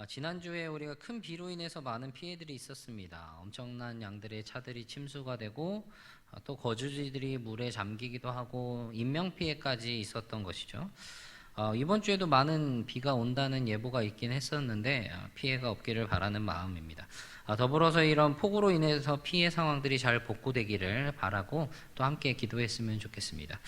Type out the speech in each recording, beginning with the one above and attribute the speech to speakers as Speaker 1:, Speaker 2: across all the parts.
Speaker 1: 지난주에 우리가 큰 비로 인해서 많은 피해들이 있었습니다. 엄청난 양들의 차들이 침수가 되고 또 거주지들이 물에 잠기기도 하고 인명피해까지 있었던 것이죠. 이번 주에도 많은 비가 온다는 예보가 있긴 했었는데 피해가 없기를 바라는 마음입니다. 더불어서 이런 폭우로 인해서 피해 상황들이 잘 복구되기를 바라고 또 함께 기도했으면 좋겠습니다.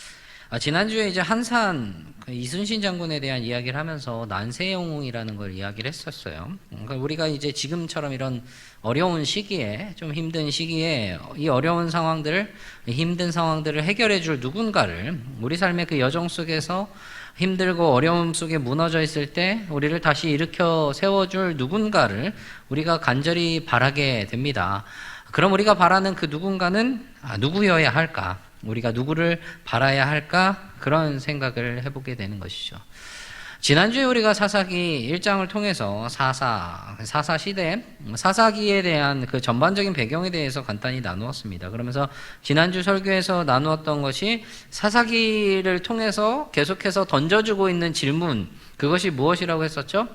Speaker 1: 지난주에 이제 한산 이순신 장군에 대한 이야기를 하면서 난세영웅이라는 걸 이야기를 했었어요. 그러니까 우리가 이제 지금처럼 이런 어려운 시기에, 좀 힘든 시기에 이 어려운 상황들을, 힘든 상황들을 해결해 줄 누군가를, 우리 삶의 그 여정 속에서 힘들고 어려움 속에 무너져 있을 때 우리를 다시 일으켜 세워줄 누군가를 우리가 간절히 바라게 됩니다. 그럼 우리가 바라는 그 누군가는 누구여야 할까? 우리가 누구를 바라야 할까? 그런 생각을 해보게 되는 것이죠. 지난주에 우리가 사사기 1장을 통해서 사사 시대, 사사기에 대한 그 전반적인 배경에 대해서 간단히 나누었습니다. 그러면서 지난주 설교에서 나누었던 것이 사사기를 통해서 계속해서 던져주고 있는 질문, 그것이 무엇이라고 했었죠?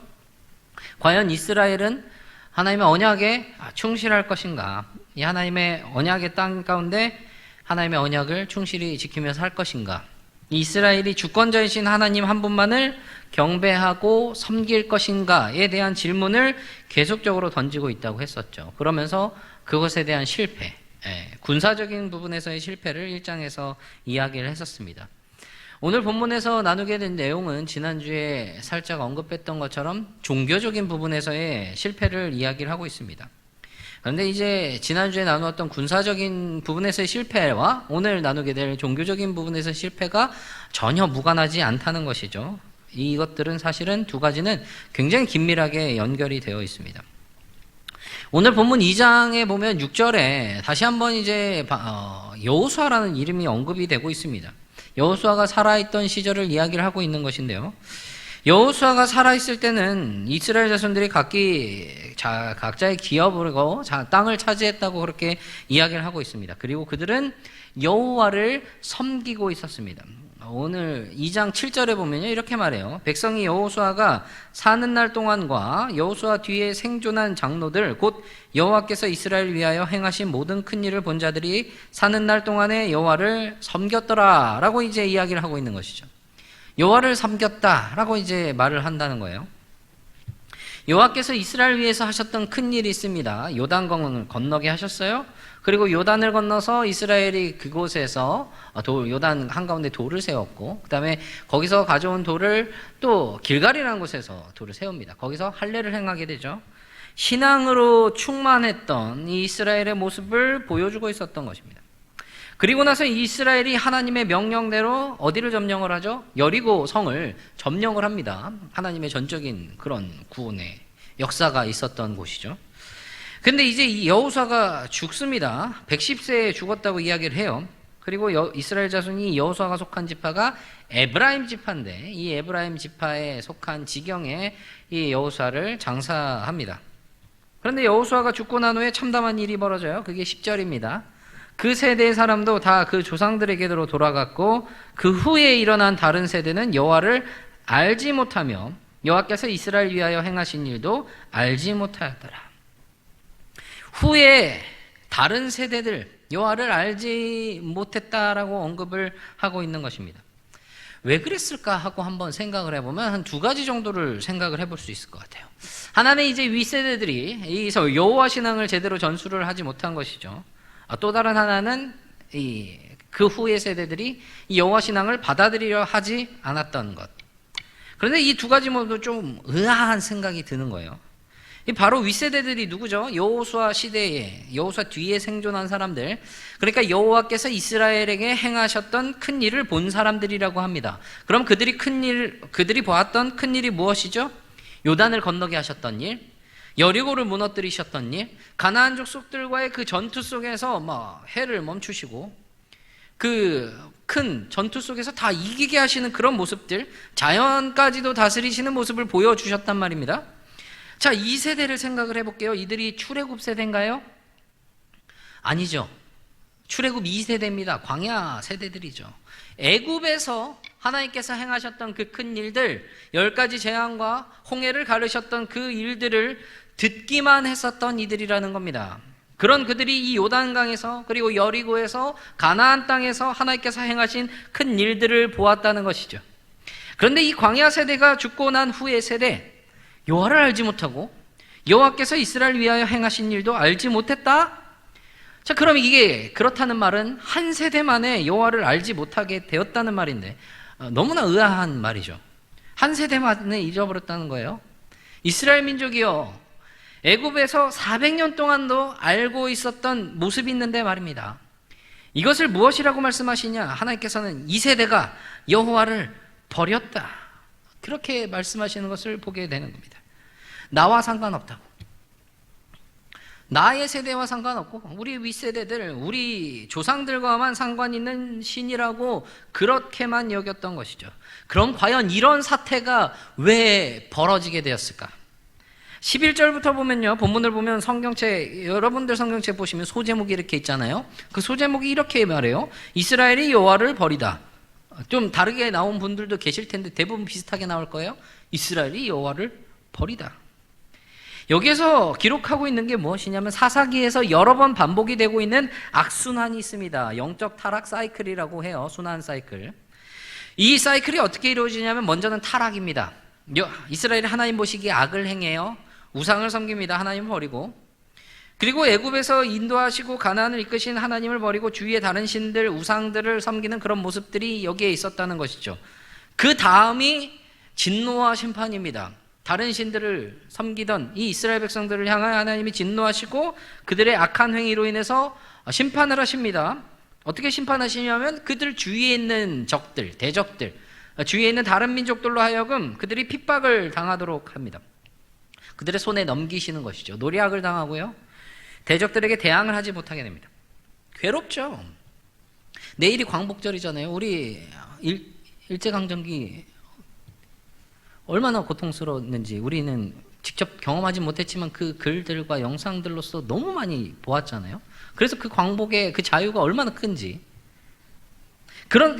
Speaker 1: 과연 이스라엘은 하나님의 언약에 충실할 것인가? 이 하나님의 언약의 땅 가운데 하나님의 언약을 충실히 지키면서 할 것인가? 이스라엘이 주권자이신 하나님 한 분만을 경배하고 섬길 것인가에 대한 질문을 계속적으로 던지고 있다고 했었죠. 그러면서 그것에 대한 실패, 군사적인 부분에서의 실패를 1장에서 이야기를 했었습니다. 오늘 본문에서 나누게 된 내용은 지난주에 살짝 언급했던 것처럼 종교적인 부분에서의 실패를 이야기를 하고 있습니다. 그런데 이제 지난주에 나누었던 군사적인 부분에서의 실패와 오늘 나누게 될 종교적인 부분에서의 실패가 전혀 무관하지 않다는 것이죠. 이것들은 사실은 두 가지는 굉장히 긴밀하게 연결이 되어 있습니다. 오늘 본문 2장에 보면 6절에 다시 한번 이제 여호수아라는 이름이 언급이 되고 있습니다. 여호수아가 살아있던 시절을 이야기를 하고 있는 것인데요. 여호수아가 살아있을 때는 이스라엘 자손들이 각자의 기업으로 땅을 차지했다고 그렇게 이야기를 하고 있습니다. 그리고 그들은 여호와를 섬기고 있었습니다. 오늘 2장 7절에 보면요, 이렇게 말해요. 백성이 여호수아가 사는 날 동안과 여호수아 뒤에 생존한 장로들, 곧 여호와께서 이스라엘 위하여 행하신 모든 큰 일을 본 자들이 사는 날 동안에 여호와를 섬겼더라 라고 이제 이야기를 하고 있는 것이죠. 여호와를 섬겼다라고 이제 말을 한다는 거예요. 여호와께서 이스라엘 위해서 하셨던 큰 일이 있습니다. 요단강을 건너게 하셨어요. 그리고 요단을 건너서 이스라엘이 그곳에서 요단 한가운데 돌을 세웠고, 그 다음에 거기서 가져온 돌을 또 길갈이라는 곳에서 돌을 세웁니다. 거기서 할례를 행하게 되죠. 신앙으로 충만했던 이 이스라엘의 모습을 보여주고 있었던 것입니다. 그리고 나서 이스라엘이 하나님의 명령대로 어디를 점령을 하죠? 여리고 성을 점령을 합니다. 하나님의 전적인 그런 구원의 역사가 있었던 곳이죠. 근데 이제 이 여호수아가 죽습니다. 110세에 죽었다고 이야기를 해요. 그리고 이스라엘 자손이 여호수아가 속한 지파가 에브라임 지파인데, 이 에브라임 지파에 속한 지경에 이 여호수아를 장사합니다. 그런데 여호수아가 죽고 난 후에 참담한 일이 벌어져요. 그게 10절입니다. 그 세대의 사람도 다 그 조상들에게로 돌아갔고, 그 후에 일어난 다른 세대는 여호와를 알지 못하며 여호와께서 이스라엘 위하여 행하신 일도 알지 못하였더라. 후에 다른 세대들 여호와를 알지 못했다라고 언급을 하고 있는 것입니다. 왜 그랬을까 하고 한번 생각을 해보면 한 두 가지 정도를 생각을 해볼 수 있을 것 같아요. 하나는 이제 윗세대들이 이 여호와 신앙을 제대로 전수를 하지 못한 것이죠. 또 다른 하나는 그 후의 세대들이 이 여호와 신앙을 받아들이려 하지 않았던 것. 그런데 이 두 가지 모두 좀 의아한 생각이 드는 거예요. 바로 윗세대들이 누구죠? 여호수아 시대에, 여호수아 뒤에 생존한 사람들, 그러니까 여호와께서 이스라엘에게 행하셨던 큰 일을 본 사람들이라고 합니다. 그럼 그들이 보았던 큰 일이 무엇이죠? 요단을 건너게 하셨던 일, 여리고를 무너뜨리셨던 일, 가나안 족속들과의 그 전투 속에서 해를 멈추시고 그 큰 전투 속에서 다 이기게 하시는 그런 모습들, 자연까지도 다스리시는 모습을 보여주셨단 말입니다. 자, 이 세대를 생각을 해볼게요. 이들이 출애굽 세대인가요? 아니죠. 출애굽 2세대입니다. 광야 세대들이죠. 애굽에서 하나님께서 행하셨던 그 큰 일들, 10가지 재앙과 홍해를 가르셨던 그 일들을 듣기만 했었던 이들이라는 겁니다. 그런 그들이 이 요단강에서 그리고 여리고에서 가나안 땅에서 하나님께서 행하신 큰 일들을 보았다는 것이죠. 그런데 이 광야 세대가 죽고 난 후의 세대, 여호와를 알지 못하고 여호와께서 이스라엘 위하여 행하신 일도 알지 못했다? 자, 그럼 이게 그렇다는 말은 한 세대 만에 여호와를 알지 못하게 되었다는 말인데 너무나 의아한 말이죠. 한 세대 만에 잊어버렸다는 거예요. 이스라엘 민족이요, 애굽에서 400년 동안도 알고 있었던 모습이 있는데 말입니다. 이것을 무엇이라고 말씀하시냐? 하나님께서는 이 세대가 여호와를 버렸다, 그렇게 말씀하시는 것을 보게 되는 겁니다. 나와 상관없다고, 나의 세대와 상관없고 우리 윗세대들, 우리 조상들과만 상관 있는 신이라고 그렇게만 여겼던 것이죠. 그럼 과연 이런 사태가 왜 벌어지게 되었을까? 11절부터 보면요, 본문을 보면 성경책, 여러분들 성경책 보시면 소제목이 이렇게 있잖아요. 그 소제목이 이렇게 말해요. 이스라엘이 여호와를 버리다. 좀 다르게 나온 분들도 계실 텐데 대부분 비슷하게 나올 거예요. 이스라엘이 여호와를 버리다. 여기에서 기록하고 있는 게 무엇이냐면 사사기에서 여러 번 반복이 되고 있는 악순환이 있습니다. 영적 타락 사이클이라고 해요. 순환 사이클. 이 사이클이 어떻게 이루어지냐면 먼저는 타락입니다. 이스라엘이 하나님 보시기에 악을 행해요. 우상을 섬깁니다. 하나님을 버리고. 그리고 애굽에서 인도하시고 가나안을 이끄신 하나님을 버리고 주위의 다른 신들, 우상들을 섬기는 그런 모습들이 여기에 있었다는 것이죠. 그 다음이 진노와 심판입니다. 다른 신들을 섬기던 이 이스라엘 백성들을 향하여 하나님이 진노하시고 그들의 악한 행위로 인해서 심판을 하십니다. 어떻게 심판하시냐면 그들 주위에 있는 적들, 대적들, 주위에 있는 다른 민족들로 하여금 그들이 핍박을 당하도록 합니다. 그들의 손에 넘기시는 것이죠. 노략을 당하고요, 대적들에게 대항을 하지 못하게 됩니다. 괴롭죠. 내일이 광복절이잖아요. 우리 일제강점기 얼마나 고통스러웠는지 우리는 직접 경험하지 못했지만 그 글들과 영상들로서 너무 많이 보았잖아요. 그래서 그 광복의 그 자유가 얼마나 큰지,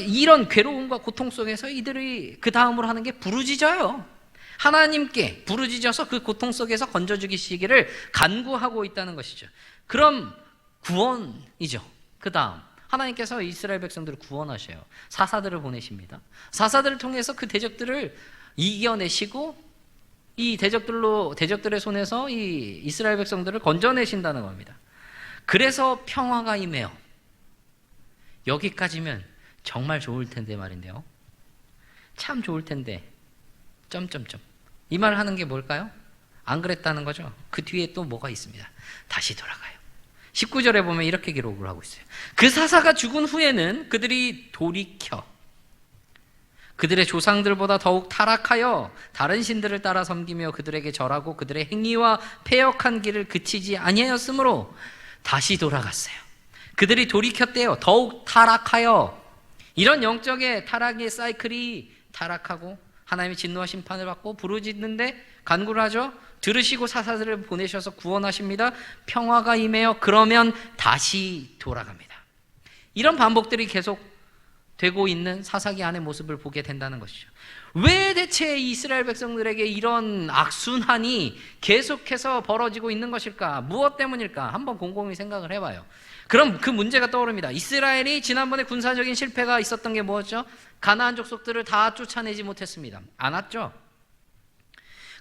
Speaker 1: 이런 괴로움과 고통 속에서 이들이 그 다음으로 하는 게 부르짖어요. 하나님께 부르짖어서 그 고통 속에서 건져주시기를 간구하고 있다는 것이죠. 그럼 구원이죠. 그 다음 하나님께서 이스라엘 백성들을 구원하셔요. 사사들을 보내십니다. 사사들을 통해서 그 대적들을 이겨내시고 이 대적들의 손에서 이 이스라엘 백성들을 건져내신다는 겁니다. 그래서 평화가 임해요. 여기까지면 정말 좋을 텐데 말인데요. 참 좋을 텐데 이 말을 하는 게 뭘까요? 안 그랬다는 거죠. 그 뒤에 또 뭐가 있습니다. 다시 돌아가요. 19절에 보면 이렇게 기록을 하고 있어요. 그 사사가 죽은 후에는 그들이 돌이켜 그들의 조상들보다 더욱 타락하여 다른 신들을 따라 섬기며 그들에게 절하고 그들의 행위와 패역한 길을 그치지 아니하였으므로 다시 돌아갔어요. 그들이 돌이켰대요. 더욱 타락하여. 이런 영적의 타락의 사이클이 타락하고 하나님의 진노와 심판을 받고 부르짖는데 간구를 하죠. 들으시고 사사들을 보내셔서 구원하십니다. 평화가 임해요. 그러면 다시 돌아갑니다. 이런 반복들이 계속 되고 있는 사사기 안의 모습을 보게 된다는 것이죠. 왜 대체 이스라엘 백성들에게 이런 악순환이 계속해서 벌어지고 있는 것일까? 무엇 때문일까? 한번 곰곰이 생각을 해봐요. 그럼 그 문제가 떠오릅니다. 이스라엘이 지난번에 군사적인 실패가 있었던 게 뭐였죠? 가나안 족속들을 다 쫓아내지 못했습니다. 안 왔죠?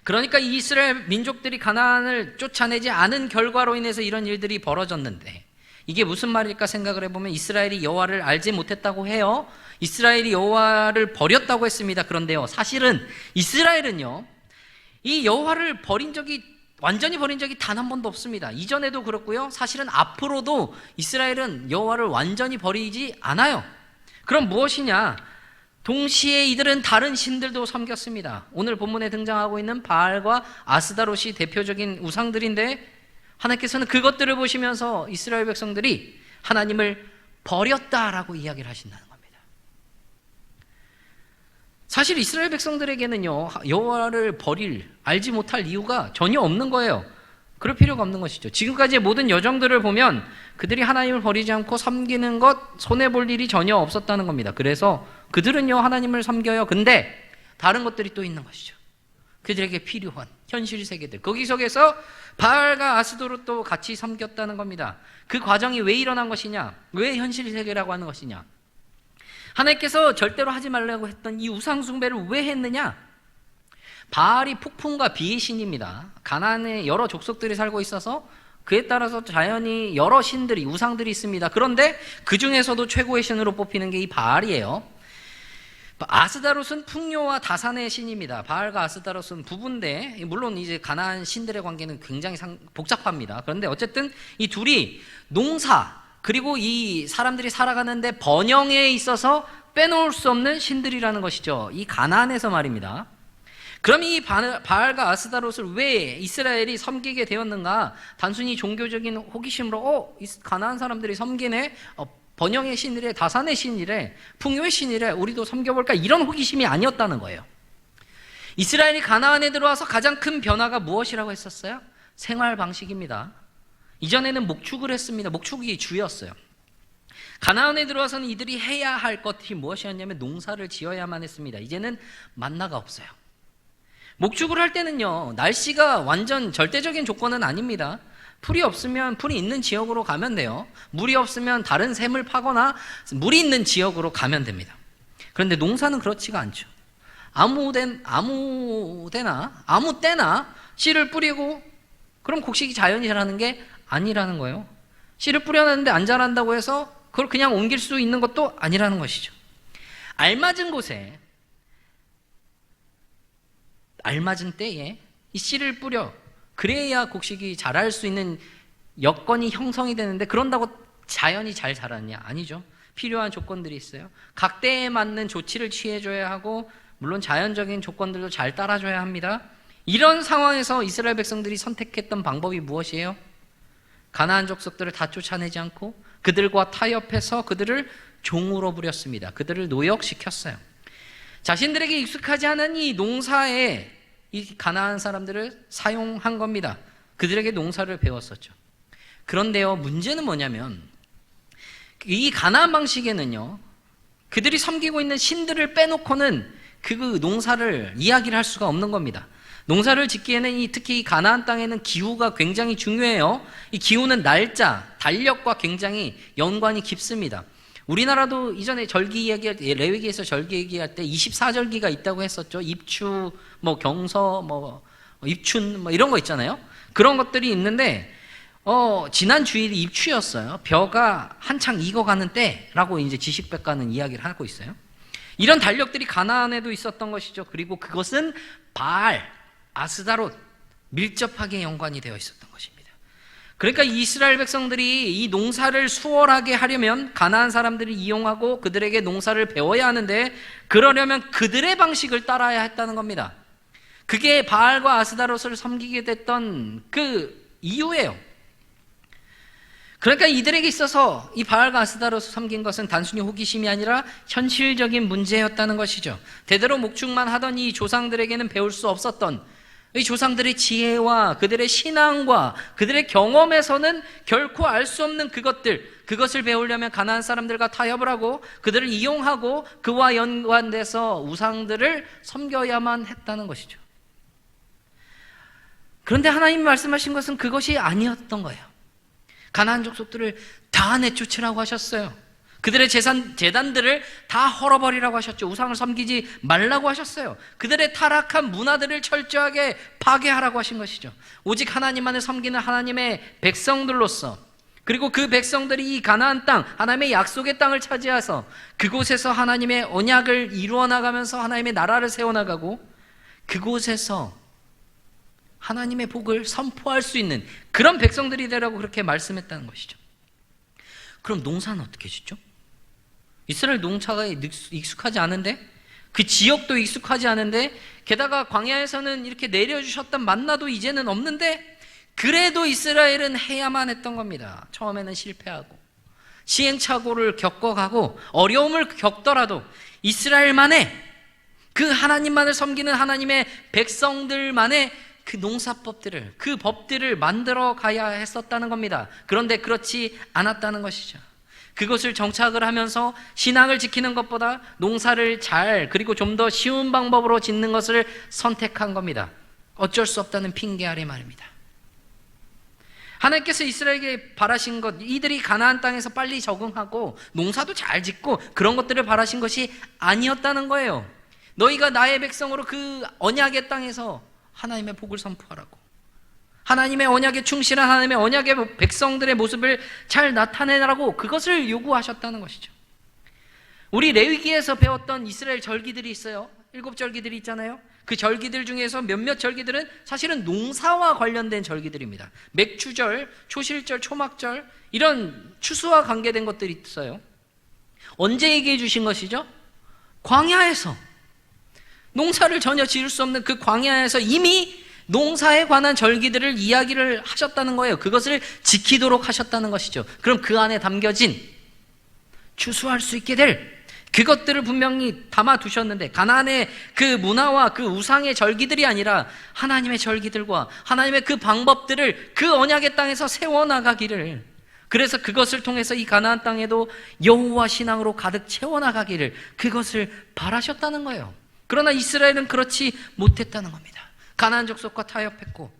Speaker 1: 그러니까 이 이스라엘 민족들이 가나안을 쫓아내지 않은 결과로 인해서 이런 일들이 벌어졌는데 이게 무슨 말일까 생각을 해보면 이스라엘이 여호와를 알지 못했다고 해요. 이스라엘이 여호와를 버렸다고 했습니다. 그런데요, 사실은 이스라엘은요, 이 여호와를 완전히 버린 적이 단 한 번도 없습니다. 이전에도 그렇고요, 사실은 앞으로도 이스라엘은 여호와를 완전히 버리지 않아요. 그럼 무엇이냐? 동시에 이들은 다른 신들도 섬겼습니다. 오늘 본문에 등장하고 있는 바알과 아스다롯이 대표적인 우상들인데 하나님께서는 그것들을 보시면서 이스라엘 백성들이 하나님을 버렸다라고 이야기를 하신다는 겁니다. 사실 이스라엘 백성들에게는요, 여호와를 알지 못할 이유가 전혀 없는 거예요. 그럴 필요가 없는 것이죠. 지금까지의 모든 여정들을 보면 그들이 하나님을 버리지 않고 섬기는 것 손해볼 일이 전혀 없었다는 겁니다. 그래서 그들은요 하나님을 섬겨요. 근데 다른 것들이 또 있는 것이죠. 그들에게 필요한 현실 세계들, 거기 속에서 바알과 아스도롯도 같이 섬겼다는 겁니다. 그 과정이 왜 일어난 것이냐, 왜 현실 세계라고 하는 것이냐, 하나님께서 절대로 하지 말라고 했던 이 우상 숭배를 왜 했느냐. 바알이 폭풍과 비의 신입니다. 가나안에 여러 족속들이 살고 있어서 그에 따라서 자연히 여러 신들이, 우상들이 있습니다. 그런데 그 중에서도 최고의 신으로 뽑히는 게 이 바알이에요. 아스다롯은 풍요와 다산의 신입니다. 바알과 아스다롯은 부부인데, 물론 이제 가나안 신들의 관계는 굉장히 복잡합니다. 그런데 어쨌든 이 둘이 농사, 그리고 이 사람들이 살아가는데 번영에 있어서 빼놓을 수 없는 신들이라는 것이죠. 이 가나안에서 말입니다. 그럼 이 바알과 아스다롯을 왜 이스라엘이 섬기게 되었는가? 단순히 종교적인 호기심으로 가나안 사람들이 섬기네, 번영의 신이래, 다산의 신이래, 풍요의 신이래, 우리도 섬겨볼까, 이런 호기심이 아니었다는 거예요. 이스라엘이 가나안에 들어와서 가장 큰 변화가 무엇이라고 했었어요? 생활 방식입니다. 이전에는 목축을 했습니다. 목축이 주였어요. 가나안에 들어와서는 이들이 해야 할 것이 무엇이었냐면 농사를 지어야만 했습니다. 이제는 만나가 없어요. 목축을 할 때는요, 날씨가 완전 절대적인 조건은 아닙니다. 풀이 없으면 풀이 있는 지역으로 가면 돼요. 물이 없으면 다른 샘을 파거나 물이 있는 지역으로 가면 됩니다. 그런데 농사는 그렇지가 않죠. 아무 때나 씨를 뿌리고, 그럼 곡식이 자연히 자라는 게 아니라는 거예요. 씨를 뿌려놨는데 안 자란다고 해서 그걸 그냥 옮길 수 있는 것도 아니라는 것이죠. 알맞은 곳에, 알맞은 때에 이 씨를 뿌려, 그래야 곡식이 자랄 수 있는 여건이 형성이 되는데, 그런다고 자연이 잘 자라느냐? 아니죠. 필요한 조건들이 있어요. 각 때에 맞는 조치를 취해줘야 하고, 물론 자연적인 조건들도 잘 따라줘야 합니다. 이런 상황에서 이스라엘 백성들이 선택했던 방법이 무엇이에요? 가나안 족속들을 다 쫓아내지 않고 그들과 타협해서 그들을 종으로 부렸습니다. 그들을 노역시켰어요. 자신들에게 익숙하지 않은 이 농사에 이 가나안 사람들을 사용한 겁니다. 그들에게 농사를 배웠었죠. 그런데요, 문제는 뭐냐면 이 가나안 방식에는요, 그들이 섬기고 있는 신들을 빼놓고는 그 농사를 이야기를 할 수가 없는 겁니다. 농사를 짓기에는 특히 이 가나안 땅에는 기후가 굉장히 중요해요. 이 기후는 날짜, 달력과 굉장히 연관이 깊습니다. 우리나라도 이전에 절기 이야기할 때, 레위기에서 절기 얘기할 때 24절기가 있다고 했었죠. 입추, 경서, 입춘, 이런 거 있잖아요. 그런 것들이 있는데, 지난 주일이 입추였어요. 벼가 한창 익어가는 때라고 이제 지식백과는 이야기를 하고 있어요. 이런 달력들이 가나안에도 있었던 것이죠. 그리고 그것은 바알, 아스다롯, 밀접하게 연관이 되어 있었던 것입니다. 그러니까 이스라엘 백성들이 이 농사를 수월하게 하려면 가나안 사람들을 이용하고 그들에게 농사를 배워야 하는데, 그러려면 그들의 방식을 따라야 했다는 겁니다. 그게 바알과 아스다롯을 섬기게 됐던 그 이유예요. 그러니까 이들에게 있어서 이 바알과 아스다롯을 섬긴 것은 단순히 호기심이 아니라 현실적인 문제였다는 것이죠. 대대로 목축만 하던 이 조상들에게는 배울 수 없었던, 이 조상들의 지혜와 그들의 신앙과 그들의 경험에서는 결코 알 수 없는 그것을 배우려면 가나안 사람들과 타협을 하고 그들을 이용하고 그와 연관돼서 우상들을 섬겨야만 했다는 것이죠. 그런데 하나님이 말씀하신 것은 그것이 아니었던 거예요. 가나안 족속들을 다 내쫓으라고 하셨어요. 그들의 재단들을 다 헐어버리라고 하셨죠. 우상을 섬기지 말라고 하셨어요. 그들의 타락한 문화들을 철저하게 파괴하라고 하신 것이죠. 오직 하나님만을 섬기는 하나님의 백성들로서, 그리고 그 백성들이 이 가나안 땅, 하나님의 약속의 땅을 차지해서 그곳에서 하나님의 언약을 이루어 나가면서 하나님의 나라를 세워나가고 그곳에서 하나님의 복을 선포할 수 있는 그런 백성들이 되라고 그렇게 말씀했다는 것이죠. 그럼 농사는 어떻게 짓죠? 이스라엘 농사가 익숙하지 않은데, 그 지역도 익숙하지 않은데, 게다가 광야에서는 이렇게 내려주셨던 만나도 이제는 없는데, 그래도 이스라엘은 해야만 했던 겁니다. 처음에는 실패하고 시행착오를 겪어가고 어려움을 겪더라도 이스라엘만의, 그 하나님만을 섬기는 하나님의 백성들만의 그 농사법들을, 그 법들을 만들어 가야 했었다는 겁니다. 그런데 그렇지 않았다는 것이죠. 그것을 정착을 하면서 신앙을 지키는 것보다 농사를 잘 그리고 좀 더 쉬운 방법으로 짓는 것을 선택한 겁니다. 어쩔 수 없다는 핑계 아래 말입니다. 하나님께서 이스라엘에게 바라신 것, 이들이 가나안 땅에서 빨리 적응하고 농사도 잘 짓고 그런 것들을 바라신 것이 아니었다는 거예요. 너희가 나의 백성으로 그 언약의 땅에서 하나님의 복을 선포하라고, 하나님의 언약에 충실한 하나님의 언약의 백성들의 모습을 잘 나타내라고 그것을 요구하셨다는 것이죠. 우리 레위기에서 배웠던 이스라엘 절기들이 있어요. 7절기들이 있잖아요. 그 절기들 중에서 몇몇 절기들은 사실은 농사와 관련된 절기들입니다. 맥추절, 초실절, 초막절, 이런 추수와 관계된 것들이 있어요. 언제 얘기해 주신 것이죠? 광야에서, 농사를 전혀 지을 수 없는 그 광야에서 이미 농사에 관한 절기들을 이야기를 하셨다는 거예요. 그것을 지키도록 하셨다는 것이죠. 그럼 그 안에 담겨진 추수할 수 있게 될 그것들을 분명히 담아두셨는데, 가나안의 그 문화와 그 우상의 절기들이 아니라 하나님의 절기들과 하나님의 그 방법들을 그 언약의 땅에서 세워나가기를, 그래서 그것을 통해서 이 가나안 땅에도 여호와 신앙으로 가득 채워나가기를 그것을 바라셨다는 거예요. 그러나 이스라엘은 그렇지 못했다는 겁니다. 가나안 족속과 타협했고,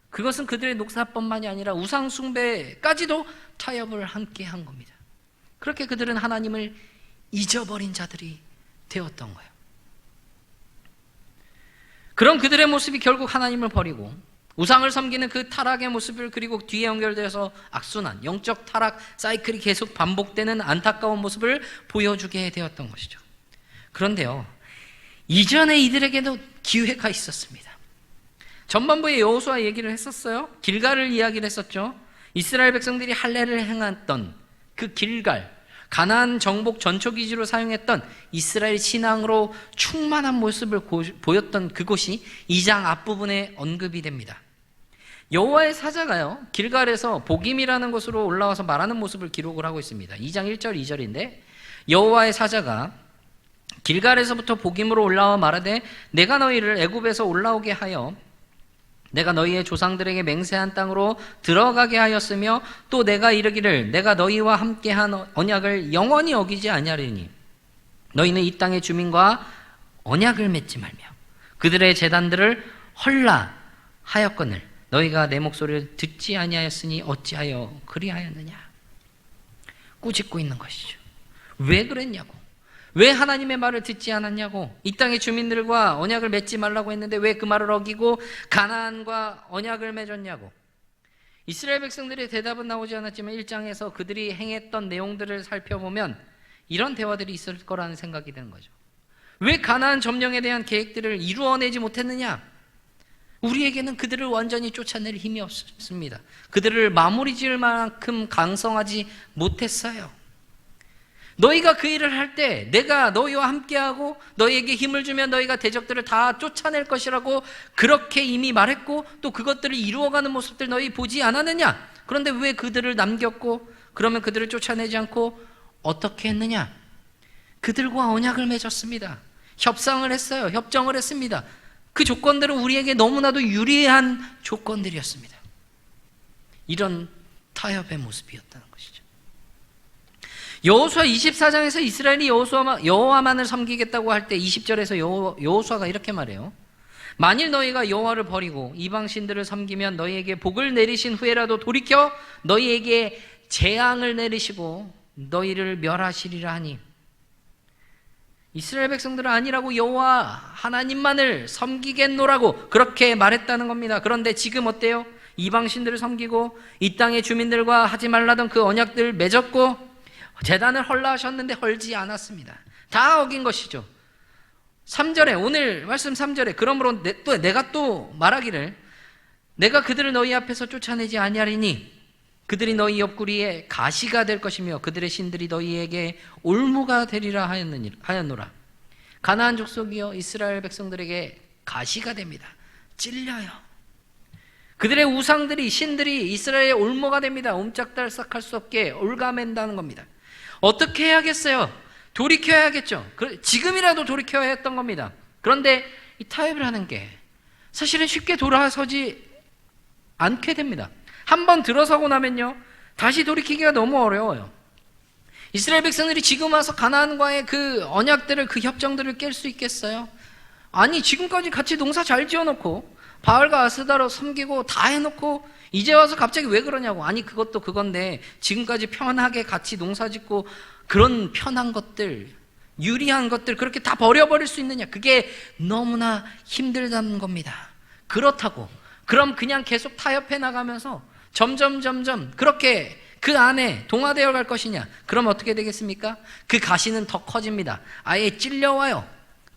Speaker 1: 그것은 그들의 농사뿐만이 아니라 우상 숭배까지도 타협을 함께 한 겁니다. 그렇게 그들은 하나님을 잊어버린 자들이 되었던 거예요. 그런 그들의 모습이 결국 하나님을 버리고 우상을 섬기는 그 타락의 모습을, 그리고 뒤에 연결되어서 악순환, 영적 타락 사이클이 계속 반복되는 안타까운 모습을 보여주게 되었던 것이죠. 그런데요, 이전에 이들에게도 기회가 있었습니다. 전반부에 여호수아 얘기를 했었어요. 길갈을 이야기를 했었죠. 이스라엘 백성들이 할례를 행했던 그 길갈, 가나안 정복 전초기지로 사용했던 이스라엘 신앙으로 충만한 모습을 보였던 그곳이 2장 앞부분에 언급이 됩니다. 여호와의 사자가요, 길갈에서 복임이라는 곳으로 올라와서 말하는 모습을 기록을 하고 있습니다. 2장 1절 2절인데, 여호와의 사자가 길갈에서부터 복임으로 올라와 말하되 내가 너희를 애굽에서 올라오게 하여 내가 너희의 조상들에게 맹세한 땅으로 들어가게 하였으며, 또 내가 이르기를 내가 너희와 함께한 언약을 영원히 어기지 아니하리니 너희는 이 땅의 주민과 언약을 맺지 말며 그들의 제단들을 헐라하였거늘 너희가 내 목소리를 듣지 아니하였으니 어찌하여 그리하였느냐. 꾸짖고 있는 것이죠. 왜 그랬냐고, 왜 하나님의 말을 듣지 않았냐고, 이 땅의 주민들과 언약을 맺지 말라고 했는데 왜 그 말을 어기고 가나안과 언약을 맺었냐고. 이스라엘 백성들의 대답은 나오지 않았지만 1장에서 그들이 행했던 내용들을 살펴보면 이런 대화들이 있을 거라는 생각이 드는 거죠. 왜 가나안 점령에 대한 계획들을 이루어내지 못했느냐? 우리에게는 그들을 완전히 쫓아낼 힘이 없습니다. 그들을 마무리 지을 만큼 강성하지 못했어요. 너희가 그 일을 할 때 내가 너희와 함께하고 너희에게 힘을 주면 너희가 대적들을 다 쫓아낼 것이라고 그렇게 이미 말했고, 또 그것들을 이루어가는 모습들 너희 보지 않았느냐? 그런데 왜 그들을 남겼고, 그러면 그들을 쫓아내지 않고 어떻게 했느냐? 그들과 언약을 맺었습니다. 협상을 했어요. 협정을 했습니다. 그 조건들은 우리에게 너무나도 유리한 조건들이었습니다. 이런 타협의 모습이었다는 것이죠. 여호수아 24장에서 이스라엘이 여호와만을 섬기겠다고 할 때 20절에서 여호수아가 이렇게 말해요. 만일 너희가 여호와를 버리고 이방 신들을 섬기면 너희에게 복을 내리신 후에라도 돌이켜 너희에게 재앙을 내리시고 너희를 멸하시리라 하니, 이스라엘 백성들은 아니라고 여호와 하나님만을 섬기겠노라고 그렇게 말했다는 겁니다. 그런데 지금 어때요? 이방 신들을 섬기고 이 땅의 주민들과 하지 말라던 그 언약들 맺었고 제단을 헐라 하셨는데 헐지 않았습니다. 다 어긴 것이죠. 3절에, 오늘 말씀 3절에 그러므로 내가 또 말하기를 내가 그들을 너희 앞에서 쫓아내지 아니하리니 그들이 너희 옆구리에 가시가 될 것이며 그들의 신들이 너희에게 올무가 되리라 하였노라. 가나안 족속이여 이스라엘 백성들에게 가시가 됩니다. 찔려요. 그들의 우상들이, 신들이 이스라엘의 올무가 됩니다. 옴짝달싹할 수 없게 올가맨다는 겁니다. 어떻게 해야겠어요? 돌이켜야겠죠. 지금이라도 돌이켜야 했던 겁니다. 그런데 이 타협을 하는 게 사실은 쉽게 돌아서지 않게 됩니다. 한번 들어서고 나면요, 다시 돌이키기가 너무 어려워요. 이스라엘 백성들이 지금 와서 가나안과의 그 언약들을, 그 협정들을 깰 수 있겠어요? 아니, 지금까지 같이 농사 잘 지어놓고 바알과 아스다로 섬기고 다 해놓고 이제 와서 갑자기 왜 그러냐고. 아니, 그것도 그건데 지금까지 편하게 같이 농사 짓고 그런 편한 것들, 유리한 것들 그렇게 다 버려버릴 수 있느냐? 그게 너무나 힘들다는 겁니다. 그렇다고 그럼 그냥 계속 타협해 나가면서 점점 그렇게 그 안에 동화되어 갈 것이냐? 그럼 어떻게 되겠습니까? 그 가시는 더 커집니다. 아예 찔려와요.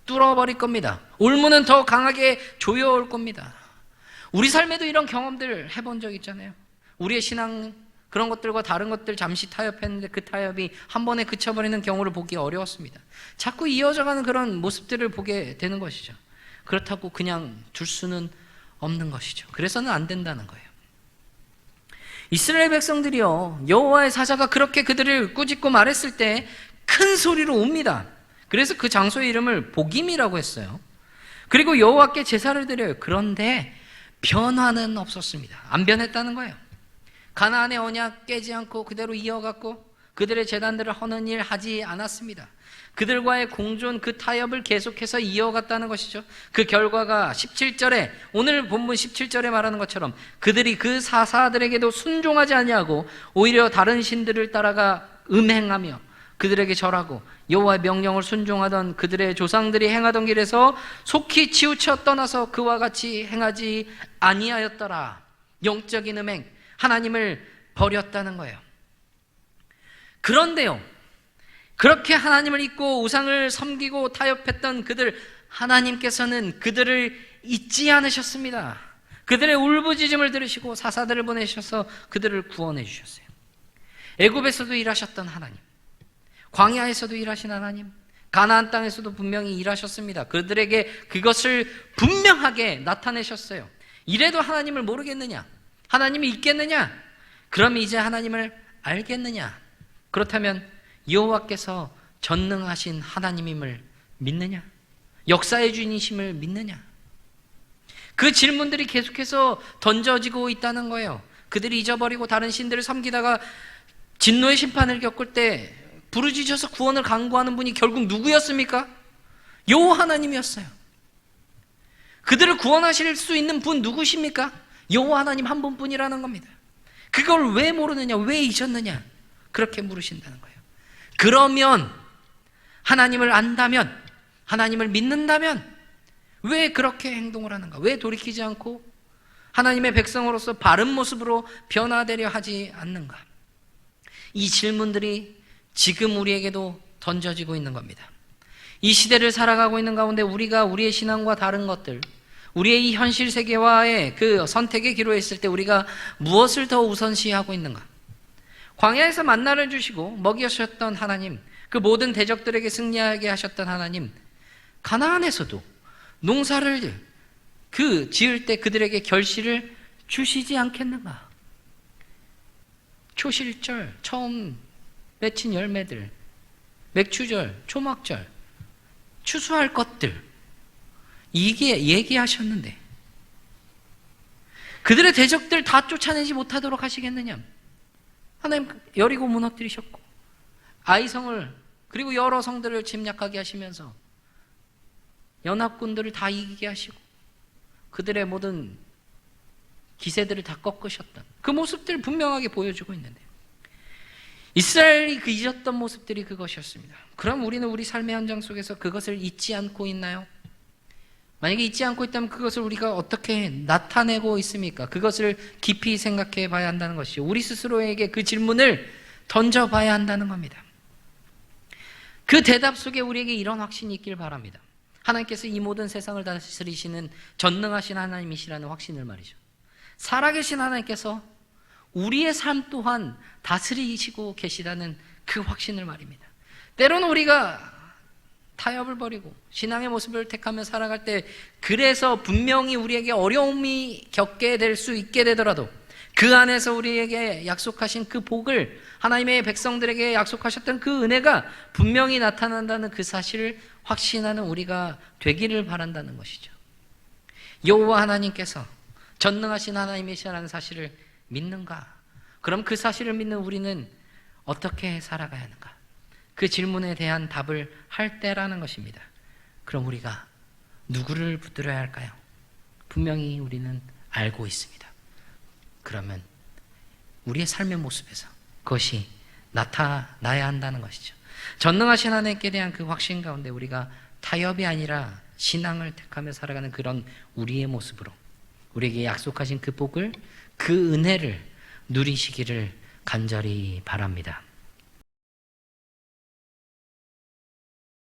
Speaker 1: 뚫어버릴 겁니다. 울무는 더 강하게 조여올 겁니다. 우리 삶에도 이런 경험들 해본 적 있잖아요. 우리의 신앙 그런 것들과 다른 것들 잠시 타협했는데 그 타협이 한 번에 그쳐버리는 경우를 보기 어려웠습니다. 자꾸 이어져가는 그런 모습들을 보게 되는 것이죠. 그렇다고 그냥 둘 수는 없는 것이죠. 그래서는 안 된다는 거예요. 이스라엘 백성들이요, 여호와의 사자가 그렇게 그들을 꾸짖고 말했을 때 큰 소리로 웁니다. 그래서 그 장소의 이름을 보김이라고 했어요. 그리고 여호와께 제사를 드려요. 그런데 변화는 없었습니다. 안 변했다는 거예요. 가나안의 언약 깨지 않고 그대로 이어갔고 그들의 제단들을 허는 일 하지 않았습니다. 그들과의 공존, 그 타협을 계속해서 이어갔다는 것이죠. 그 결과가 17절에, 오늘 본문 17절에 말하는 것처럼 그들이 그 사사들에게도 순종하지 아니하고 오히려 다른 신들을 따라가 음행하며 그들에게 절하고 여호와의 명령을 순종하던 그들의 조상들이 행하던 길에서 속히 치우쳐 떠나서 그와 같이 행하지 아니하였더라. 영적인 음행, 하나님을 버렸다는 거예요. 그런데요, 그렇게 하나님을 잊고 우상을 섬기고 타협했던 그들, 하나님께서는 그들을 잊지 않으셨습니다. 그들의 울부짖음을 들으시고 사사들을 보내셔서 그들을 구원해 주셨어요. 애굽에서도 일하셨던 하나님, 광야에서도 일하신 하나님, 가나안 땅에서도 분명히 일하셨습니다. 그들에게 그것을 분명하게 나타내셨어요. 이래도 하나님을 모르겠느냐? 하나님이 있겠느냐? 그럼 이제 하나님을 알겠느냐? 그렇다면 여호와께서 전능하신 하나님임을 믿느냐? 역사의 주인이심을 믿느냐? 그 질문들이 계속해서 던져지고 있다는 거예요. 그들이 잊어버리고 다른 신들을 섬기다가 진노의 심판을 겪을 때 부르짖어서 구원을 간구하는 분이 결국 누구였습니까? 여호와 하나님이었어요. 그들을 구원하실 수 있는 분 누구십니까? 여호와 하나님 한 분뿐이라는 겁니다. 그걸 왜 모르느냐? 왜 잊었느냐? 그렇게 물으신다는 거예요. 그러면 하나님을 안다면, 하나님을 믿는다면 왜 그렇게 행동을 하는가? 왜 돌이키지 않고 하나님의 백성으로서 바른 모습으로 변화되려 하지 않는가? 이 질문들이 지금 우리에게도 던져지고 있는 겁니다. 이 시대를 살아가고 있는 가운데 우리가 우리의 신앙과 다른 것들, 우리의 이 현실 세계와의 그 선택의 기로에 있을 때 우리가 무엇을 더 우선시하고 있는가? 광야에서 만나를 주시고 먹이셨던 하나님, 그 모든 대적들에게 승리하게 하셨던 하나님, 가나안에서도 농사를 지을 때 그들에게 결실을 주시지 않겠는가? 초실절, 처음 맺힌 열매들, 맥추절, 초막절, 추수할 것들, 이게 얘기하셨는데 그들의 대적들 다 쫓아내지 못하도록 하시겠느냐? 하나님 여리고 무너뜨리셨고 아이성을 그리고 여러 성들을 침략하게 하시면서 연합군들을 다 이기게 하시고 그들의 모든 기세들을 다 꺾으셨던 그 모습들을 분명하게 보여주고 있는데 이스라엘이 그 잊었던 모습들이 그것이었습니다. 그럼 우리는 우리 삶의 현장 속에서 그것을 잊지 않고 있나요? 만약에 잊지 않고 있다면 그것을 우리가 어떻게 나타내고 있습니까? 그것을 깊이 생각해 봐야 한다는 것이죠. 우리 스스로에게 그 질문을 던져봐야 한다는 겁니다. 그 대답 속에 우리에게 이런 확신이 있길 바랍니다. 하나님께서 이 모든 세상을 다스리시는 전능하신 하나님이시라는 확신을 말이죠. 살아계신 하나님께서 우리의 삶 또한 다스리시고 계시다는 그 확신을 말입니다. 때로는 우리가 타협을 버리고 신앙의 모습을 택하며 살아갈 때 그래서 분명히 우리에게 어려움이 겪게 될 수 있게 되더라도 그 안에서 우리에게 약속하신 그 복을 하나님의 백성들에게 약속하셨던 그 은혜가 분명히 나타난다는 그 사실을 확신하는 우리가 되기를 바란다는 것이죠. 여호와 하나님께서 전능하신 하나님이시라는 사실을 믿는가? 그럼 그 사실을 믿는 우리는 어떻게 살아가야 하는가? 그 질문에 대한 답을 할 때라는 것입니다. 그럼 우리가 누구를 붙들어야 할까요? 분명히 우리는 알고 있습니다. 그러면 우리의 삶의 모습에서 그것이 나타나야 한다는 것이죠. 전능하신 하나님께 대한 그 확신 가운데 우리가 타협이 아니라 신앙을 택하며 살아가는 그런 우리의 모습으로 우리에게 약속하신 그 복을, 그 은혜를 누리시기를 간절히 바랍니다.